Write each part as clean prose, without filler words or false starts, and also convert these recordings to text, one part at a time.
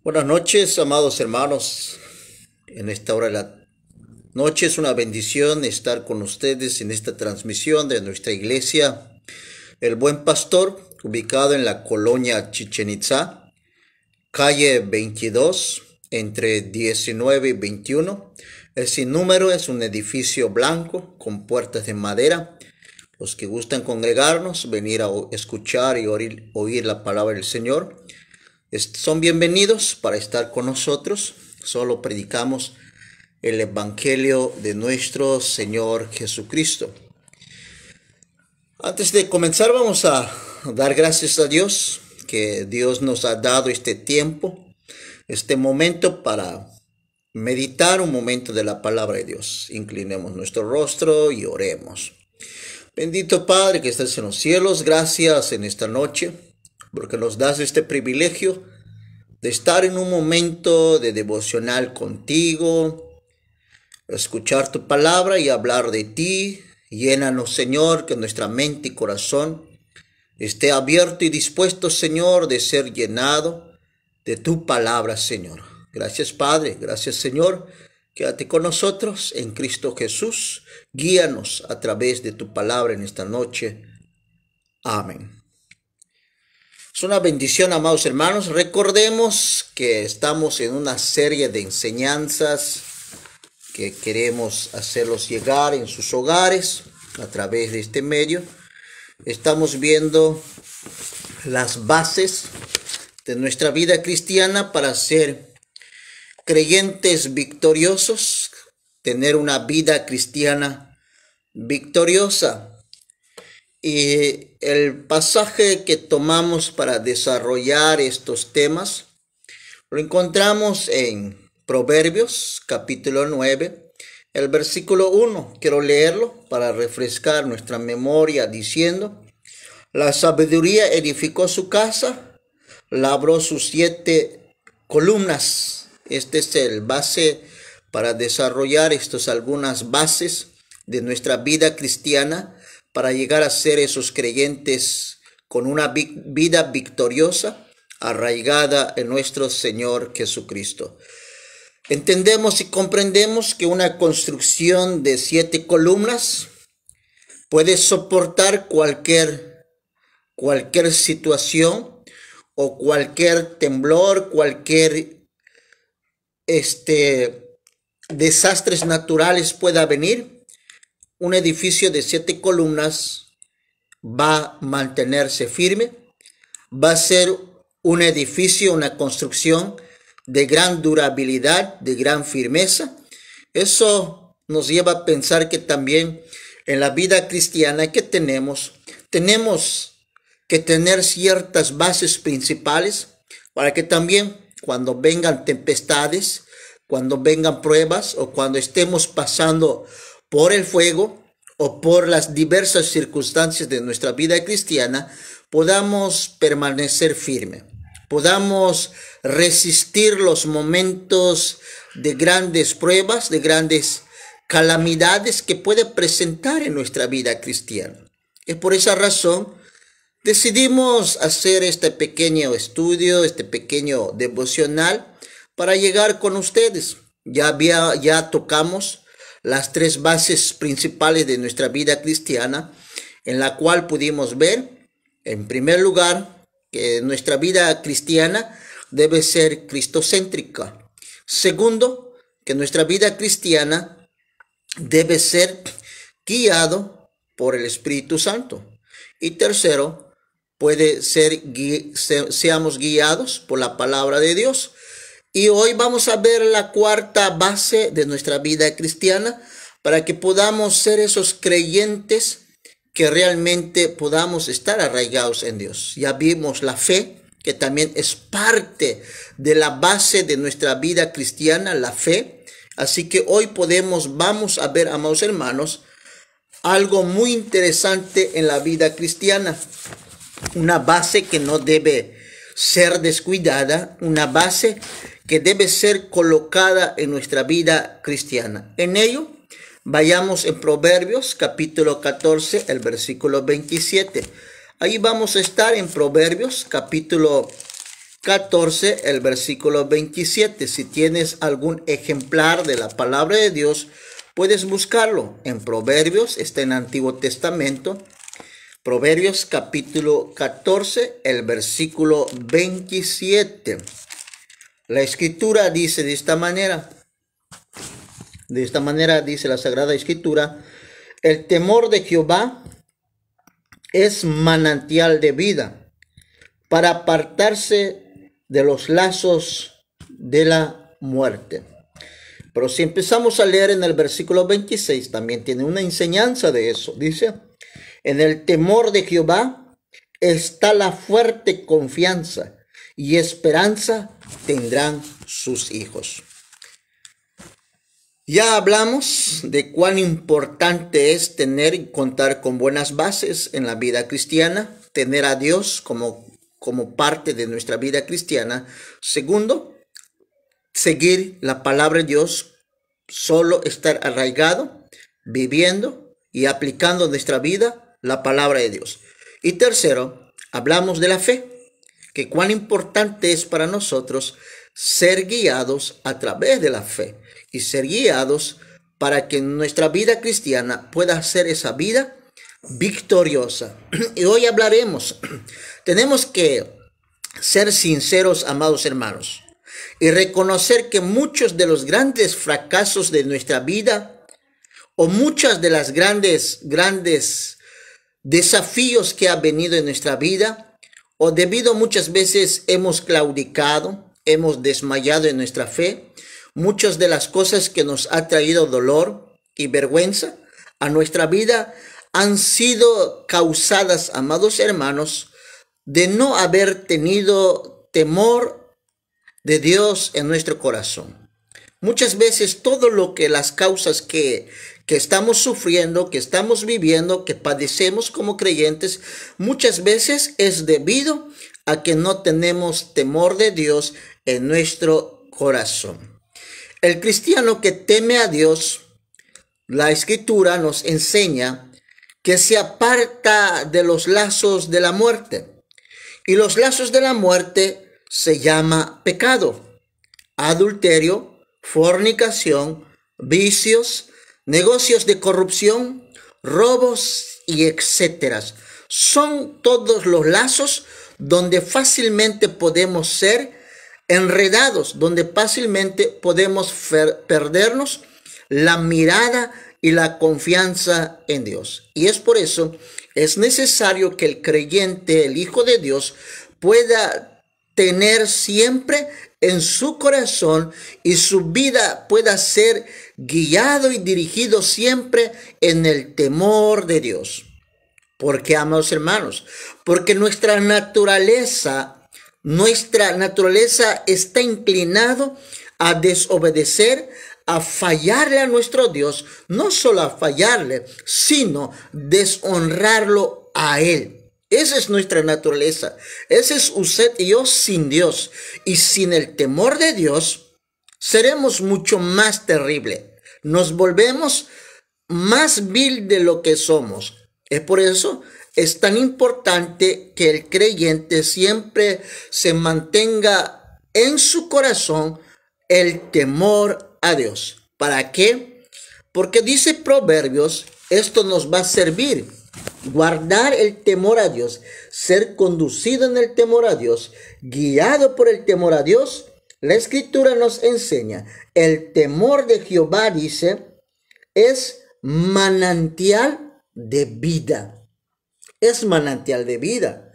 Buenas noches, amados hermanos. En esta hora de la noche es una bendición estar con ustedes en esta transmisión de nuestra iglesia, El Buen Pastor, ubicado en la colonia Chichén Itzá, calle 22, entre 19 y 21. El sinnúmero es un edificio blanco con puertas de madera. Los que gustan congregarnos, venir a escuchar y oír la palabra del Señor, son bienvenidos para estar con nosotros. Solo predicamos el Evangelio de nuestro Señor Jesucristo. Antes de comenzar, vamos a dar gracias a Dios, que Dios nos ha dado este tiempo, este momento para meditar un momento de la palabra de Dios. Inclinemos nuestro rostro y oremos. Bendito Padre que estás en los cielos, gracias en esta noche, porque nos das este privilegio de estar en un momento de devocional contigo, escuchar tu palabra y hablar de ti. Llénanos, Señor, que nuestra mente y corazón esté abierto y dispuesto, Señor, de ser llenado de tu palabra, Señor. Gracias, Padre. Gracias, Señor. Quédate con nosotros en Cristo Jesús. Guíanos a través de tu palabra en esta noche. Amén. Es una bendición, amados hermanos. Recordemos que estamos en una serie de enseñanzas que queremos hacerlos llegar en sus hogares a través de este medio. Estamos viendo las bases de nuestra vida cristiana para ser creyentes victoriosos, tener una vida cristiana victoriosa. Y el pasaje que tomamos para desarrollar estos temas lo encontramos en Proverbios capítulo 9, el versículo 1. Quiero leerlo para refrescar nuestra memoria diciendo: la sabiduría edificó su casa, labró sus 7 columnas. Este es el base para desarrollar algunas bases de nuestra vida cristiana, para llegar a ser esos creyentes con una vida victoriosa, arraigada en nuestro Señor Jesucristo. Entendemos y comprendemos que una construcción de 7 columnas puede soportar cualquier situación o cualquier temblor, cualquier desastres naturales pueda venir. Un edificio de 7 columnas va a mantenerse firme, va a ser un edificio, una construcción de gran durabilidad, de gran firmeza. Eso nos lleva a pensar que también en la vida cristiana que tenemos que tener ciertas bases principales para que también cuando vengan tempestades, cuando vengan pruebas o cuando estemos pasando por el fuego o por las diversas circunstancias de nuestra vida cristiana, podamos permanecer firme, podamos resistir los momentos de grandes pruebas, de grandes calamidades que puede presentar en nuestra vida cristiana. Y por esa razón decidimos hacer este pequeño estudio, este pequeño devocional para llegar con ustedes. Ya tocamos las 3 bases principales de nuestra vida cristiana, en la cual pudimos ver, en primer lugar, que nuestra vida cristiana debe ser cristocéntrica. Segundo, que nuestra vida cristiana debe ser guiado por el Espíritu Santo. Y tercero, puede ser seamos guiados por la palabra de Dios. Y hoy vamos a ver la 4ª base de nuestra vida cristiana para que podamos ser esos creyentes que realmente podamos estar arraigados en Dios. Ya vimos la fe, que también es parte de la base de nuestra vida cristiana, la fe. Así que hoy vamos a ver, amados hermanos, algo muy interesante en la vida cristiana. Una base que no debe ser descuidada, una base que debe ser colocada en nuestra vida cristiana. En ello, vayamos en Proverbios capítulo 14, el versículo 27. Ahí vamos a estar en Proverbios capítulo 14, el versículo 27. Si tienes algún ejemplar de la palabra de Dios, puedes buscarlo en Proverbios, está en Antiguo Testamento. Proverbios capítulo 14, el versículo 27. La Escritura dice de esta manera dice la Sagrada Escritura: el temor de Jehová es manantial de vida, para apartarse de los lazos de la muerte. Pero si empezamos a leer en el versículo 26, también tiene una enseñanza de eso. Dice: en el temor de Jehová está la fuerte confianza, y esperanza tendrán sus hijos. Ya hablamos de cuán importante es tener y contar con buenas bases en la vida cristiana, tener a Dios como parte de nuestra vida cristiana. Segundo, seguir la palabra de Dios, solo estar arraigado, viviendo y aplicando en nuestra vida la palabra de Dios. Y tercero, hablamos de la fe, que cuán importante es para nosotros ser guiados a través de la fe y ser guiados para que nuestra vida cristiana pueda ser esa vida victoriosa. Y hoy hablaremos, tenemos que ser sinceros, amados hermanos, y reconocer que muchos de los grandes fracasos de nuestra vida, o muchas de las grandes desafíos que ha venido en nuestra vida, o debido muchas veces hemos claudicado, hemos desmayado en nuestra fe, muchas de las cosas que nos ha traído dolor y vergüenza a nuestra vida han sido causadas, amados hermanos, de no haber tenido temor de Dios en nuestro corazón. Muchas veces todo lo que las causas que estamos sufriendo, que estamos viviendo, que padecemos como creyentes, muchas veces es debido a que no tenemos temor de Dios en nuestro corazón. El cristiano que teme a Dios, la Escritura nos enseña que se aparta de los lazos de la muerte. Y los lazos de la muerte se llama pecado, adulterio, fornicación, vicios, negocios de corrupción, robos y etcétera. Son todos los lazos donde fácilmente podemos ser enredados, donde fácilmente podemos perdernos la mirada y la confianza en Dios. Y es por eso, es necesario que el creyente, el Hijo de Dios, pueda tener siempre en su corazón y su vida pueda ser guiado y dirigido siempre en el temor de Dios. ¿Por qué, amados hermanos? Porque nuestra naturaleza está inclinado a desobedecer, a fallarle a nuestro Dios, no solo a fallarle, sino deshonrarlo a Él. Esa es nuestra naturaleza. Ese es usted y yo sin Dios. Y sin el temor de Dios, seremos mucho más terribles. Nos volvemos más vil de lo que somos. Es por eso es tan importante que el creyente siempre se mantenga en su corazón el temor a Dios. ¿Para qué? Porque dice Proverbios, esto nos va a servir. Guardar el temor a Dios, ser conducido en el temor a Dios, guiado por el temor a Dios. La Escritura nos enseña, el temor de Jehová, dice, es manantial de vida. Es manantial de vida.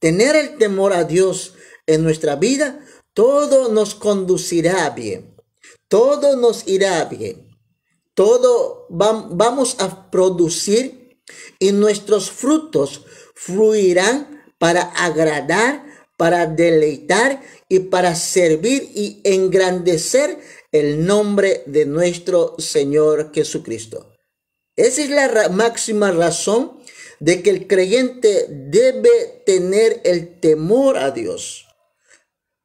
Tener el temor a Dios en nuestra vida, todo nos conducirá bien. Todo nos irá bien. Todo vamos a producir y nuestros frutos fluirán para agradar, para deleitar y para servir y engrandecer el nombre de nuestro Señor Jesucristo. Esa es la máxima razón de que el creyente debe tener el temor a Dios.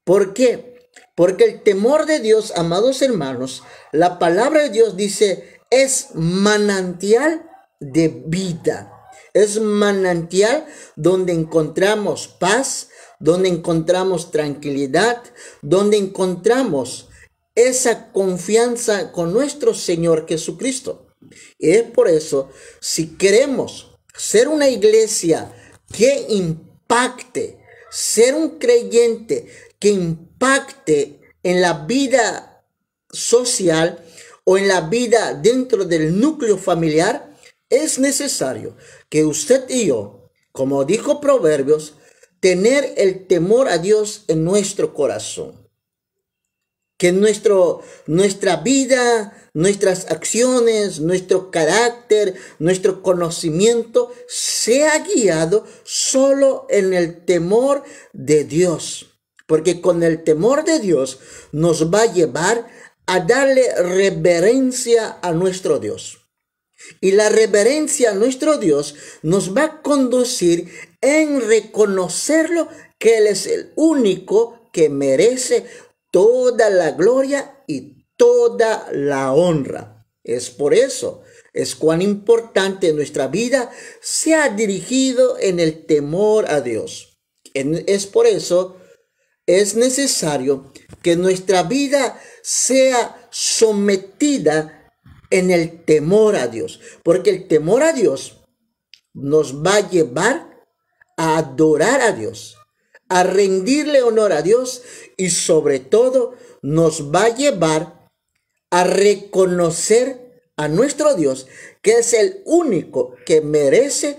¿Por qué? Porque el temor de Dios, amados hermanos, la palabra de Dios dice, es manantial de vida. Es manantial donde encontramos paz, donde encontramos tranquilidad, donde encontramos esa confianza con nuestro Señor Jesucristo. Y es por eso, si queremos ser una iglesia que impacte, ser un creyente que impacte en la vida social o en la vida dentro del núcleo familiar, es necesario que usted y yo, como dijo Proverbios, tener el temor a Dios en nuestro corazón. Que nuestra vida, nuestras acciones, nuestro carácter, nuestro conocimiento sea guiado solo en el temor de Dios. Porque con el temor de Dios nos va a llevar a darle reverencia a nuestro Dios. Y la reverencia a nuestro Dios nos va a conducir en reconocerlo, que Él es el único que merece toda la gloria y toda la honra. Es por eso, es cuán importante nuestra vida sea dirigido en el temor a Dios. Es por eso, es necesario que nuestra vida sea sometida en el temor a Dios, porque el temor a Dios nos va a llevar a adorar a Dios, a rendirle honor a Dios y sobre todo nos va a llevar a reconocer a nuestro Dios, que es el único que merece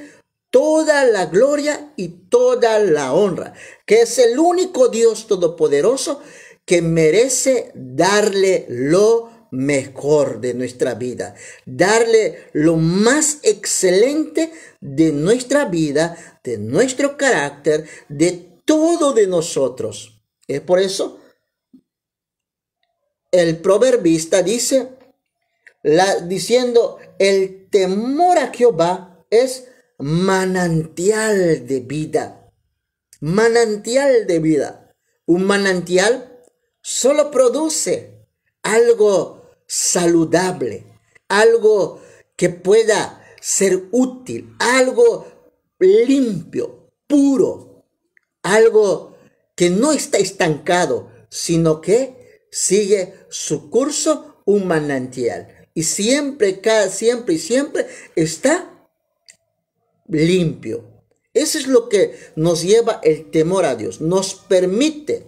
toda la gloria y toda la honra, que es el único Dios todopoderoso que merece darle lo mejor de nuestra vida, darle lo más excelente de nuestra vida, de nuestro carácter, de todo de nosotros. Es por eso el proverbista dice, diciendo, el temor a Jehová es manantial de vida. Manantial de vida. Un manantial solo produce algo saludable, algo que pueda ser útil, algo limpio, puro, algo que no está estancado, sino que sigue su curso, un manantial. Y siempre está limpio. Eso es lo que nos lleva el temor a Dios. Nos permite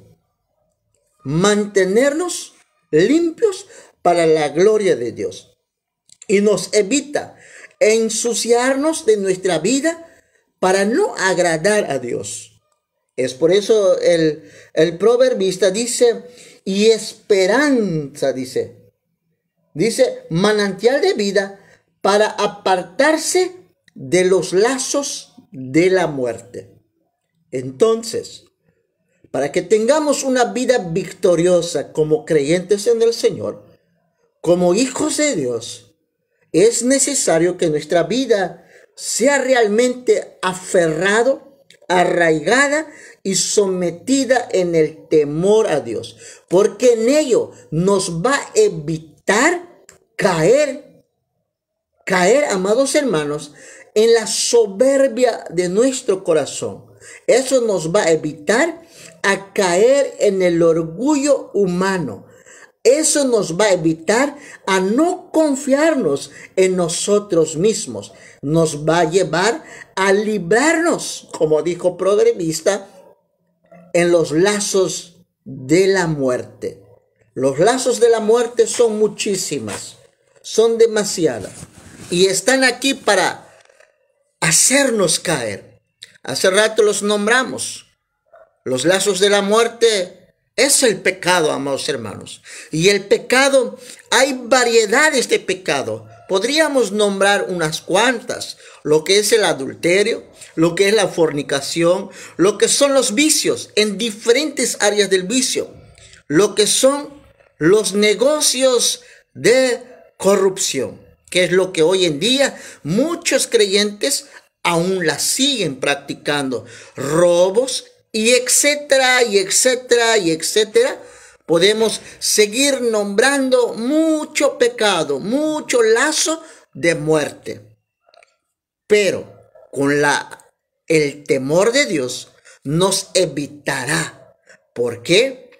mantenernos limpios para la gloria de Dios. Y nos evita ensuciarnos de nuestra vida para no agradar a Dios. Es por eso el proverbista dice, y esperanza, dice, manantial de vida para apartarse de los lazos de la muerte. Entonces, para que tengamos una vida victoriosa como creyentes en el Señor, como hijos de Dios, es necesario que nuestra vida sea realmente arraigada y sometida en el temor a Dios, porque en ello nos va a evitar caer, amados hermanos, en la soberbia de nuestro corazón. Eso nos va a evitar a caer en el orgullo humano. Eso nos va a evitar a no confiarnos en nosotros mismos. Nos va a llevar a librarnos, como dijo proverbista, en los lazos de la muerte. Los lazos de la muerte son muchísimas, son demasiadas y están aquí para hacernos caer. Hace rato los nombramos. Los lazos de la muerte es el pecado, amados hermanos. Y el pecado, hay variedades de pecado. Podríamos nombrar unas cuantas. Lo que es el adulterio, lo que es la fornicación, lo que son los vicios en diferentes áreas del vicio, lo que son los negocios de corrupción, que es lo que hoy en día muchos creyentes aún la siguen practicando, robos y etcétera, y etcétera, y etcétera. Podemos seguir nombrando mucho pecado, mucho lazo de muerte. Pero con el temor de Dios nos evitará. ¿Por qué?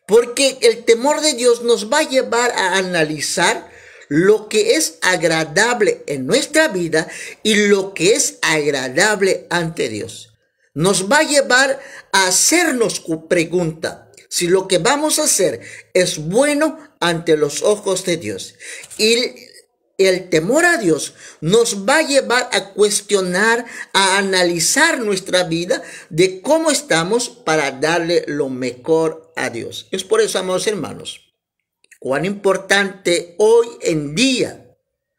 Porque el temor de Dios nos va a llevar a analizar lo que es agradable en nuestra vida y lo que es agradable ante Dios. Nos va a llevar a hacernos pregunta si lo que vamos a hacer es bueno ante los ojos de Dios. Y el temor a Dios nos va a llevar a cuestionar, a analizar nuestra vida de cómo estamos para darle lo mejor a Dios. Es por eso, amados hermanos, cuán importante hoy en día,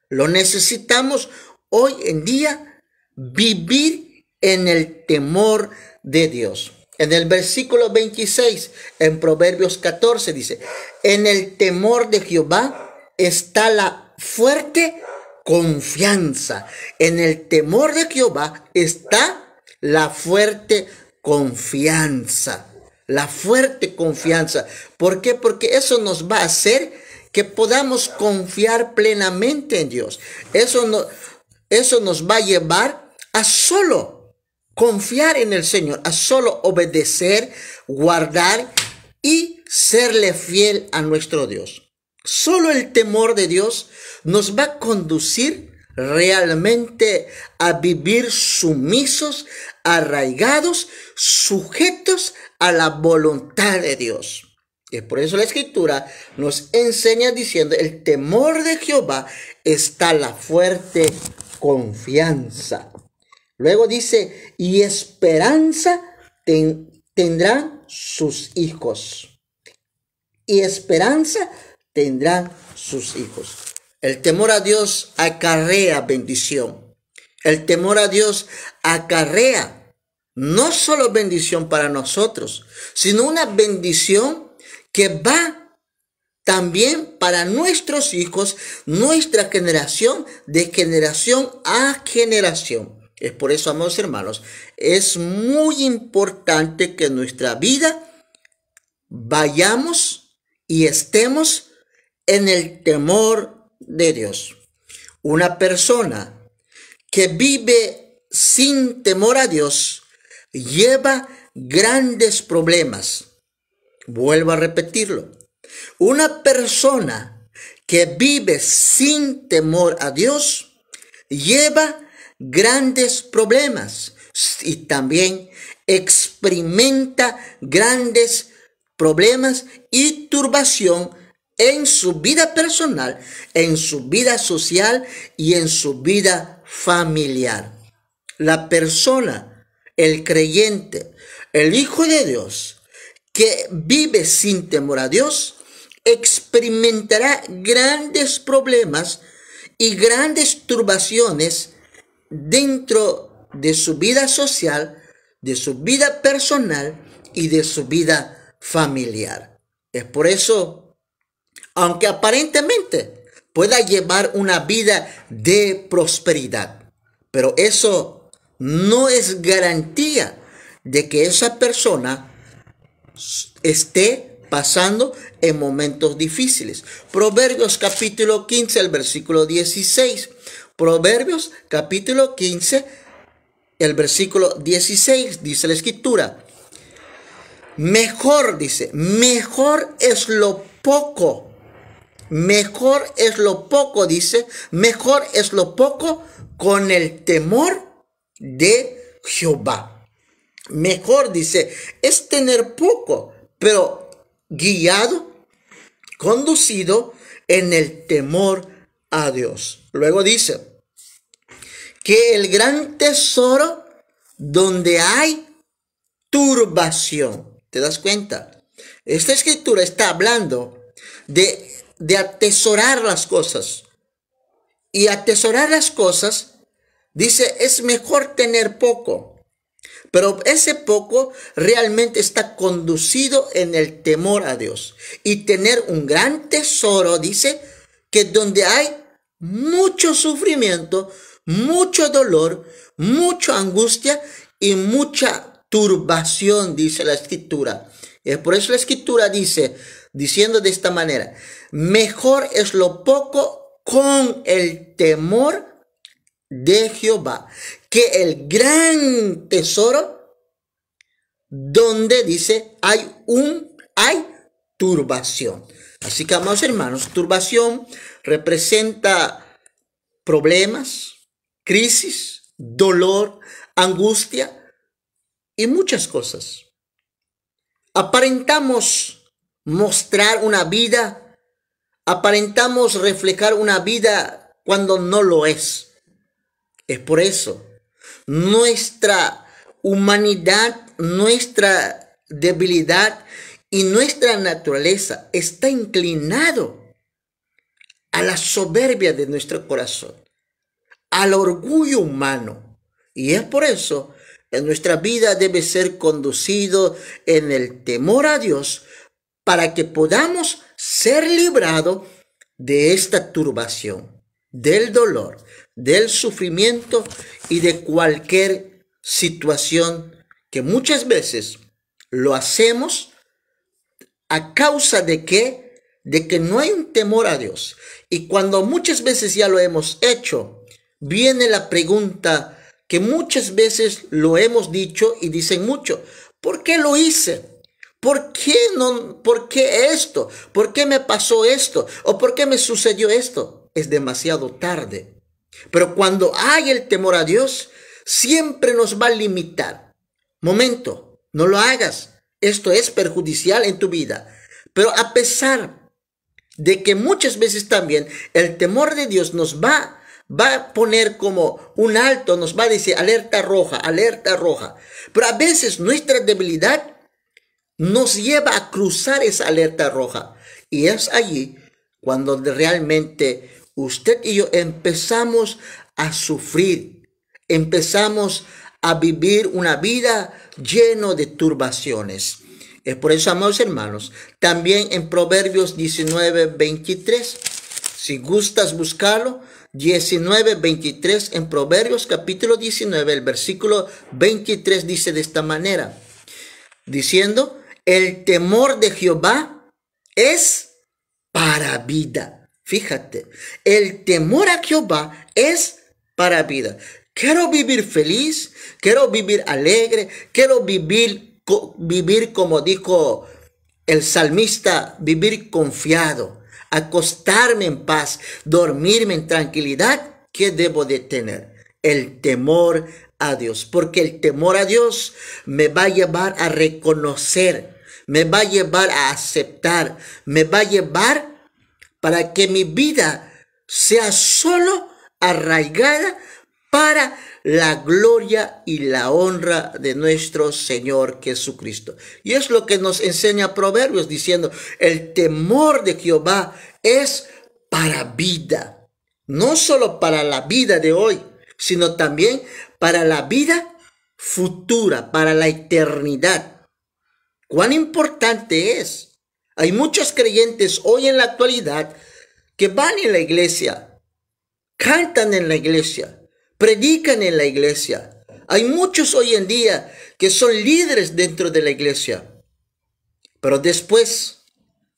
lo necesitamos hoy en día, vivir en el temor de Dios. En el versículo 26, en Proverbios 14, dice, en el temor de Jehová está la fuerte confianza. En el temor de Jehová está la fuerte confianza. La fuerte confianza. ¿Por qué? Porque eso nos va a hacer que podamos confiar plenamente en Dios. Eso nos va a llevar a solo confiar en el Señor, a solo obedecer, guardar y serle fiel a nuestro Dios. Solo el temor de Dios nos va a conducir realmente a vivir sumisos, arraigados, sujetos a la voluntad de Dios. Y por eso la Escritura nos enseña diciendo, el temor de Jehová está la fuerte confianza. Luego dice, y esperanza tendrán sus hijos. Y esperanza tendrán sus hijos. El temor a Dios acarrea bendición. El temor a Dios acarrea no solo bendición para nosotros, sino una bendición que va también para nuestros hijos, nuestra generación, de generación a generación. Es por eso, amados hermanos, es muy importante que en nuestra vida vayamos y estemos en el temor de Dios. Una persona que vive sin temor a Dios lleva grandes problemas. Vuelvo a repetirlo. Una persona que vive sin temor a Dios lleva grandes problemas y también experimenta grandes problemas y turbación en su vida personal, en su vida social y en su vida familiar. La persona, el creyente, el Hijo de Dios, que vive sin temor a Dios, experimentará grandes problemas y grandes turbaciones dentro de su vida social, de su vida personal y de su vida familiar. Es por eso, aunque aparentemente pueda llevar una vida de prosperidad, pero eso no es garantía de que esa persona esté pasando en momentos difíciles. Proverbios capítulo 15, el versículo 16. Proverbios capítulo 15, el versículo 16, dice la Escritura. Mejor, dice, mejor es lo poco. Mejor es lo poco, dice, mejor es lo poco con el temor de Jehová. Mejor, dice, es tener poco, pero guiado, conducido en el temor a Dios. Luego dice que el gran tesoro donde hay turbación. ¿Te das cuenta? Esta escritura está hablando de atesorar las cosas. Y atesorar las cosas, dice, es mejor tener poco. Pero ese poco realmente está conducido en el temor a Dios. Y tener un gran tesoro, dice, que donde hay mucho sufrimiento, mucho dolor, mucha angustia y mucha turbación, dice la Escritura. Por eso la Escritura dice, diciendo de esta manera, mejor es lo poco con el temor de Jehová que el gran tesoro donde dice hay turbación. Así que, amados hermanos, turbación representa problemas, crisis, dolor, angustia y muchas cosas. Aparentamos mostrar una vida, aparentamos reflejar una vida cuando no lo es. Es por eso, nuestra humanidad, nuestra debilidad y nuestra naturaleza está inclinado a la soberbia de nuestro corazón, al orgullo humano. Y es por eso que nuestra vida debe ser conducido en el temor a Dios para que podamos ser librados de esta turbación, del dolor, del sufrimiento y de cualquier situación que muchas veces lo hacemos a causa de que no hay un temor a Dios. Y cuando muchas veces ya lo hemos hecho, viene la pregunta que muchas veces lo hemos dicho y dicen mucho: ¿por qué lo hice? ¿Por qué no? ¿Por qué esto? ¿Por qué me pasó esto? ¿O por qué me sucedió esto? Es demasiado tarde. Pero cuando hay el temor a Dios, siempre nos va a limitar. Momento, no lo hagas. Esto es perjudicial en tu vida. Pero a pesar de que muchas veces también el temor de Dios nos va a poner como un alto, nos va a decir alerta roja, alerta roja. Pero a veces nuestra debilidad nos lleva a cruzar esa alerta roja. Y es allí cuando realmente usted y yo empezamos a sufrir, empezamos a vivir una vida llena de turbaciones. Es por eso, amados hermanos, también en Proverbios 19:23, si gustas buscarlo, 19:23, en Proverbios capítulo 19, el versículo 23 dice de esta manera, diciendo: el temor de Jehová es para vida. Fíjate, el temor a Jehová es para vida. Quiero vivir feliz, quiero vivir alegre, quiero vivir como dijo el salmista, vivir confiado, acostarme en paz, dormirme en tranquilidad. ¿Qué debo de tener? El temor a Dios, porque el temor a Dios me va a llevar a reconocer, me va a llevar a aceptar, me va a llevar para que mi vida sea solo arraigada para la gloria y la honra de nuestro Señor Jesucristo. Y es lo que nos enseña Proverbios, diciendo: el temor de Jehová es para vida. No solo para la vida de hoy, sino también para la vida futura, para la eternidad. ¿Cuán importante es? Hay muchos creyentes hoy en la actualidad que van en la iglesia, cantan en la iglesia, predican en la iglesia. Hay muchos hoy en día que son líderes dentro de la iglesia. Pero después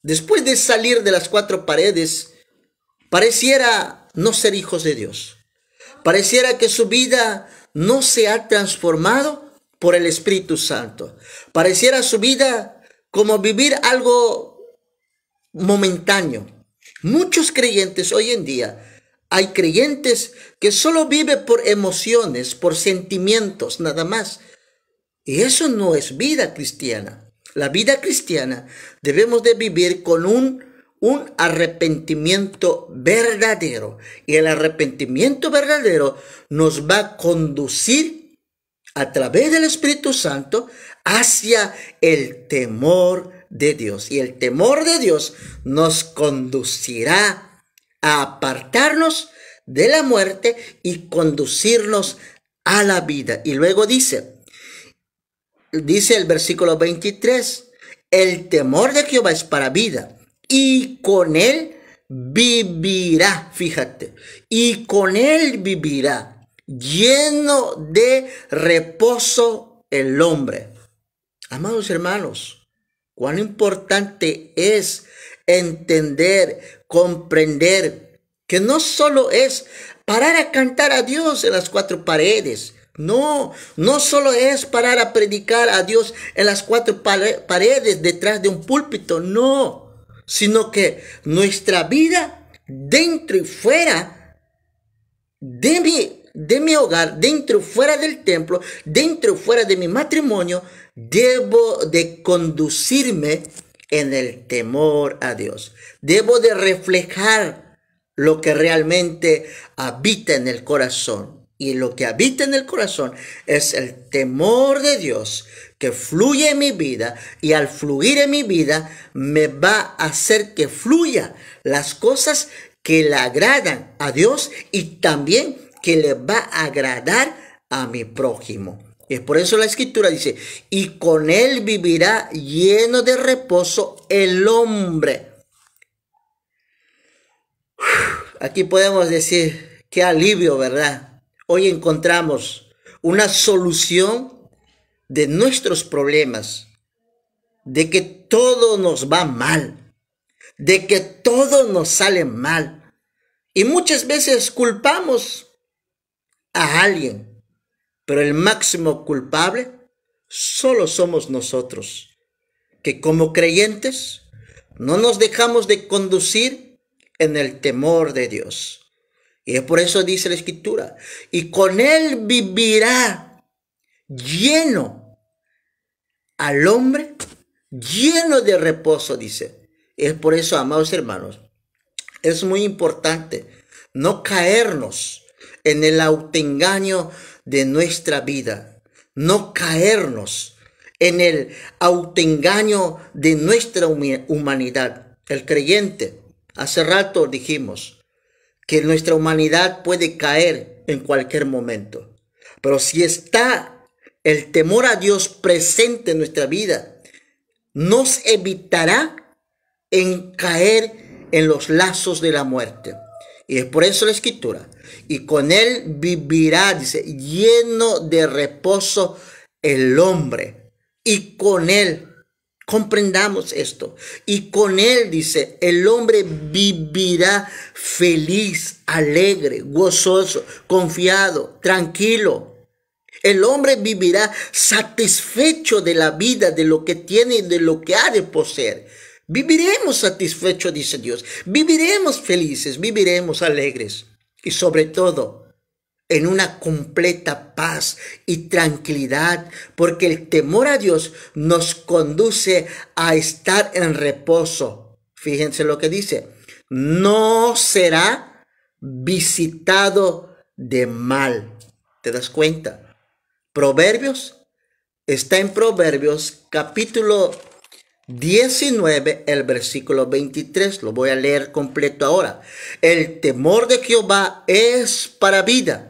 de salir de las cuatro paredes, pareciera no ser hijos de Dios. Pareciera que su vida no se ha transformado por el Espíritu Santo. Pareciera su vida como vivir algo momentáneo. Muchos creyentes hoy en día, hay creyentes que solo viven por emociones, por sentimientos, nada más. Y eso no es vida cristiana. La vida cristiana debemos de vivir con un arrepentimiento verdadero. Y el arrepentimiento verdadero nos va a conducir a través del Espíritu Santo hacia el temor de Dios. Y el temor de Dios nos conducirá a apartarnos de la muerte y conducirnos a la vida. Y luego dice el versículo 23, el temor de Jehová es para vida y con él vivirá, fíjate, y con él vivirá, lleno de reposo el hombre. Amados hermanos, cuán importante es entender, comprender que no solo es parar a cantar a Dios en las cuatro paredes. No, no solo es parar a predicar a Dios en las cuatro paredes detrás de un púlpito, no, sino que nuestra vida dentro y fuera de mi hogar, dentro y fuera del templo, dentro y fuera de mi matrimonio, debo de conducirme en el temor a Dios. Debo de reflejar lo que realmente habita en el corazón. Y lo que habita en el corazón es el temor de Dios que fluye en mi vida, y al fluir en mi vida me va a hacer que fluya las cosas que le agradan a Dios y también que le va a agradar a mi prójimo. Y es por eso la Escritura dice, y con él vivirá lleno de reposo el hombre. Aquí podemos decir, qué alivio, ¿verdad? Hoy encontramos una solución de nuestros problemas, de que todo nos va mal, de que todo nos sale mal. Y muchas veces culpamos a alguien, pero el máximo culpable solo somos nosotros, que como creyentes no nos dejamos de conducir en el temor de Dios. Y es por eso dice la Escritura, y con él vivirá lleno al hombre, lleno de reposo, dice. Y es por eso, amados hermanos, es muy importante no caernos en el autoengaño de nuestra vida, no caernos en el autoengaño de nuestra humanidad. El creyente, hace rato dijimos, que nuestra humanidad puede caer en cualquier momento. Pero si está el temor a Dios presente en nuestra vida, nos evitará en caer en los lazos de la muerte. Y es por eso la Escritura. Y con él vivirá, dice, lleno de reposo el hombre. Y con él, comprendamos esto, y con él, dice, el hombre vivirá feliz, alegre, gozoso, confiado, tranquilo. El hombre vivirá satisfecho de la vida, de lo que tiene y de lo que ha de poseer. Viviremos satisfechos, dice Dios. Viviremos felices, viviremos alegres. Y sobre todo, en una completa paz y tranquilidad, porque el temor a Dios nos conduce a estar en reposo. Fíjense lo que dice, no será visitado de mal. ¿Te das cuenta? Proverbios, está en Proverbios capítulo 19, el versículo 23, lo voy a leer completo ahora. El temor de Jehová es para vida,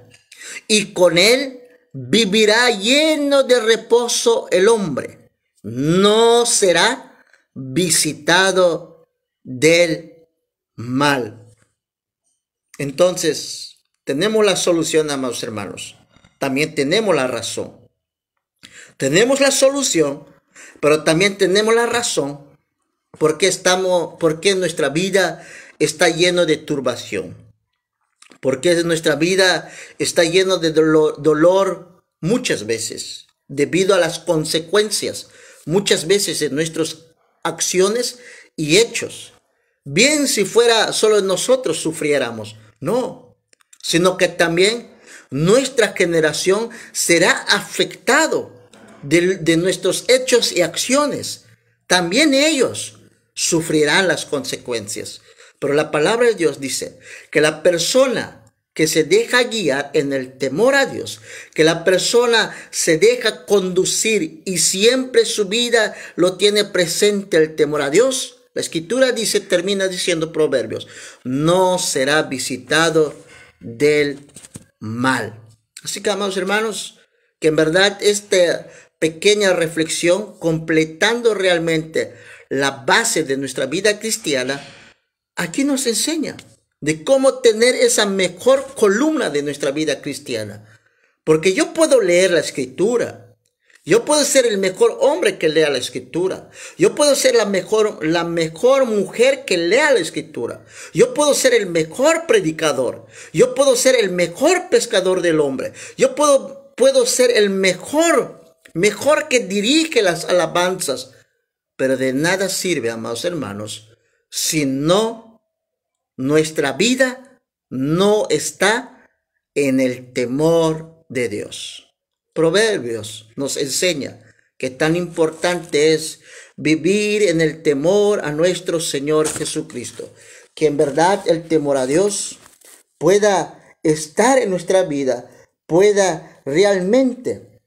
y con él vivirá lleno de reposo el hombre. No será visitado del mal. Entonces, tenemos la solución, amados hermanos. También tenemos la razón. Tenemos la solución, pero también tenemos la razón porque nuestra vida está lleno de turbación. Porque nuestra vida está llena de dolor muchas veces, debido a las consecuencias, muchas veces de nuestras acciones y hechos. Bien si fuera solo nosotros sufriéramos, no, sino que también nuestra generación será afectado de nuestros hechos y acciones. También ellos sufrirán las consecuencias. Pero la palabra de Dios dice que la persona que se deja guiar en el temor a Dios, que la persona se deja conducir y siempre su vida lo tiene presente el temor a Dios, la Escritura dice, termina diciendo Proverbios, no será visitado del mal. Así que, amados hermanos, que en verdad esta pequeña reflexión, completando realmente la base de nuestra vida cristiana, aquí nos enseña de cómo tener esa mejor columna de nuestra vida cristiana. Porque yo puedo leer la Escritura. Yo puedo ser el mejor hombre que lea la Escritura. Yo puedo ser la mejor mujer que lea la Escritura. Yo puedo ser el mejor predicador. Yo puedo ser el mejor pescador del hombre. Yo puedo puedo ser el mejor que dirige las alabanzas, pero de nada sirve, amados hermanos, si no nuestra vida no está en el temor de Dios. Proverbios nos enseña que tan importante es vivir en el temor a nuestro Señor Jesucristo, que en verdad el temor a Dios pueda estar en nuestra vida, pueda realmente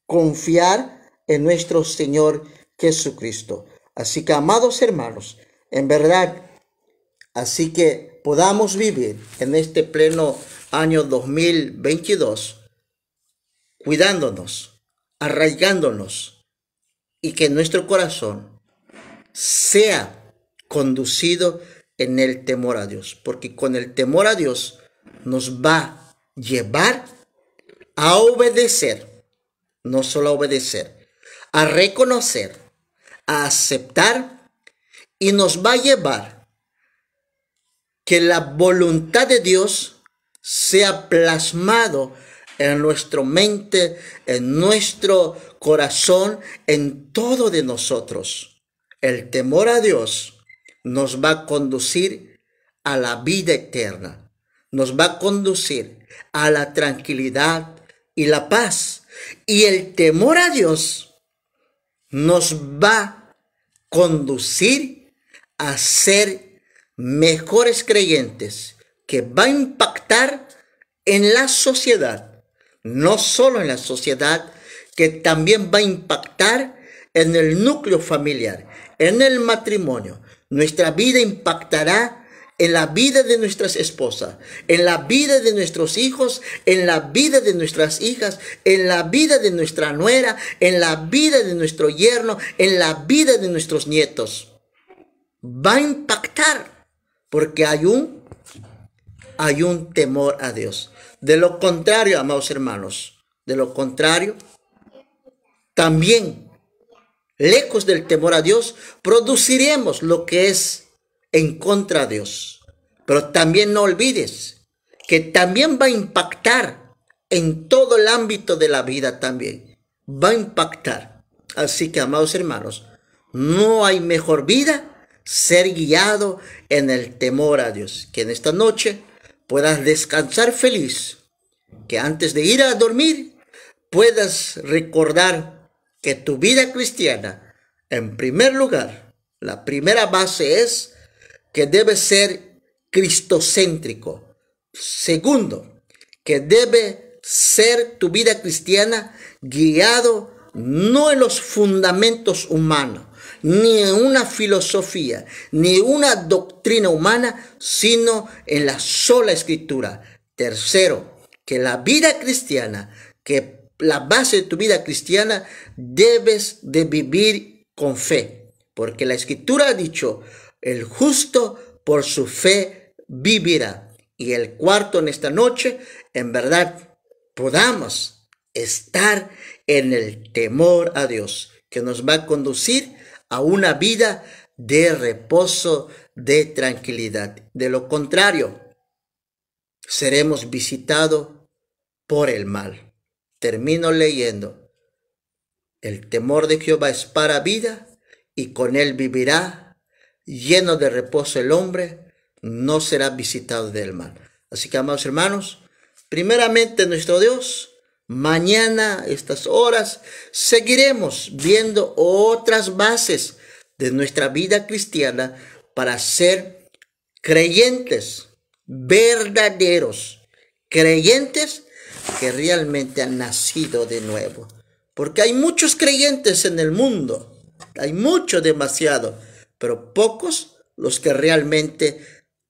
confiar en nuestro Señor Jesucristo. Así que, amados hermanos, en verdad, así que podamos vivir en este pleno año 2022, cuidándonos, arraigándonos, y que nuestro corazón sea conducido en el temor a Dios, porque con el temor a Dios nos va a llevar a obedecer, no solo a obedecer, a reconocer, a aceptar, y nos va a llevar que la voluntad de Dios sea plasmado en nuestra mente, en nuestro corazón, en todo de nosotros. El temor a Dios nos va a conducir a la vida eterna, nos va a conducir a la tranquilidad y la paz. Y el temor a Dios nos va a conducir a ser mejores creyentes, que va a impactar en la sociedad, no solo en la sociedad, que también va a impactar en el núcleo familiar, en el matrimonio. Nuestra vida impactará en la vida de nuestras esposas, en la vida de nuestros hijos, en la vida de nuestras hijas, en la vida de nuestra nuera, en la vida de nuestro yerno, en la vida de nuestros nietos. Va a impactar porque hay un temor a Dios. De lo contrario, amados hermanos, de lo contrario, también, lejos del temor a Dios, produciremos lo que es en contra de Dios. Pero también no olvides que también va a impactar en todo el ámbito de la vida también. Va a impactar. Así que, amados hermanos, no hay mejor vida ser guiado en el temor a Dios. Que en esta noche puedas descansar feliz. Que antes de ir a dormir puedas recordar que tu vida cristiana, en primer lugar, la primera base es que debe ser cristocéntrico. Segundo, que debe ser tu vida cristiana guiado no en los fundamentos humanos, ni en una filosofía, ni una doctrina humana, sino en la sola escritura. Tercero, que la vida cristiana, que la base de tu vida cristiana, debes de vivir con fe, porque la escritura ha dicho, el justo por su fe vivirá. Y el cuarto, en esta noche, en verdad, podamos estar en el temor a Dios, que nos va a conducir a una vida de reposo, de tranquilidad. De lo contrario, seremos visitados por el mal. Termino leyendo. El temor de Jehová es para vida, y con él vivirá. Lleno de reposo el hombre, no será visitado del mal. Así que, amados hermanos, primeramente nuestro Dios, mañana, estas horas, seguiremos viendo otras bases de nuestra vida cristiana para ser creyentes verdaderos, creyentes que realmente han nacido de nuevo. Porque hay muchos creyentes en el mundo, hay mucho, demasiado, pero pocos los que realmente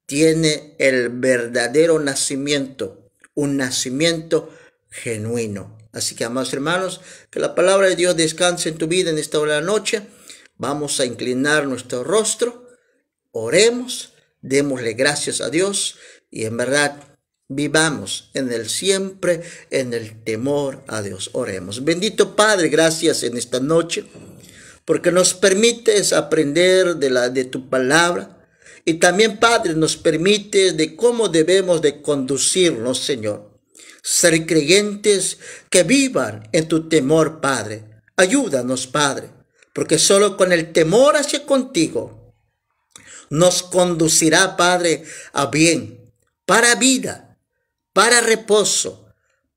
tienen el verdadero nacimiento, un nacimiento genuino. Así que, amados hermanos, que la palabra de Dios descanse en tu vida en esta hora de la noche. Vamos a inclinar nuestro rostro, oremos, démosle gracias a Dios y en verdad vivamos siempre en el temor a Dios. Oremos. Bendito Padre, gracias en esta noche, porque nos permites aprender de tu palabra. Y también, Padre, nos permites de cómo debemos de conducirnos, Señor. ser creyentes que vivan en tu temor, Padre. Ayúdanos, Padre, porque solo con el temor hacia contigo nos conducirá, Padre, a bien, para vida, para reposo,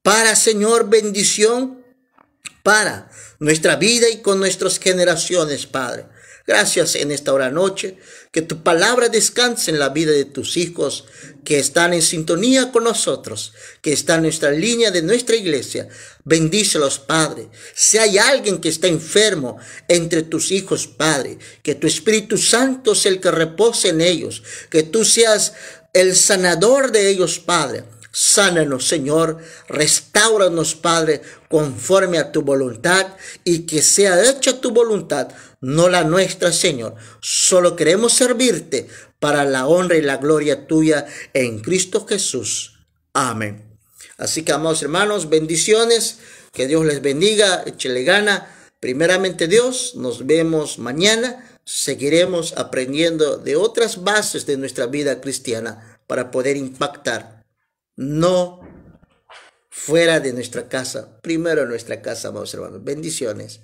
para, Señor, bendición, para nuestra vida y con nuestras generaciones, Padre. Gracias en esta hora noche, que tu palabra descanse en la vida de tus hijos que están en sintonía con nosotros, que está en nuestra línea de nuestra iglesia. Bendícelos, Padre. Si hay alguien que está enfermo entre tus hijos, Padre, que tu Espíritu Santo sea el que repose en ellos, que tú seas el sanador de ellos, Padre. Sánanos, Señor, restáuranos, Padre, conforme a tu voluntad, y que sea hecha tu voluntad, no la nuestra, Señor. Solo queremos servirte para la honra y la gloria tuya en Cristo Jesús. Amén. Así que, amados hermanos, bendiciones, que Dios les bendiga, échele gana. Primeramente Dios, nos vemos mañana. Seguiremos aprendiendo de otras bases de nuestra vida cristiana para poder impactar. No fuera de nuestra casa, primero en nuestra casa, amados hermanos. Bendiciones.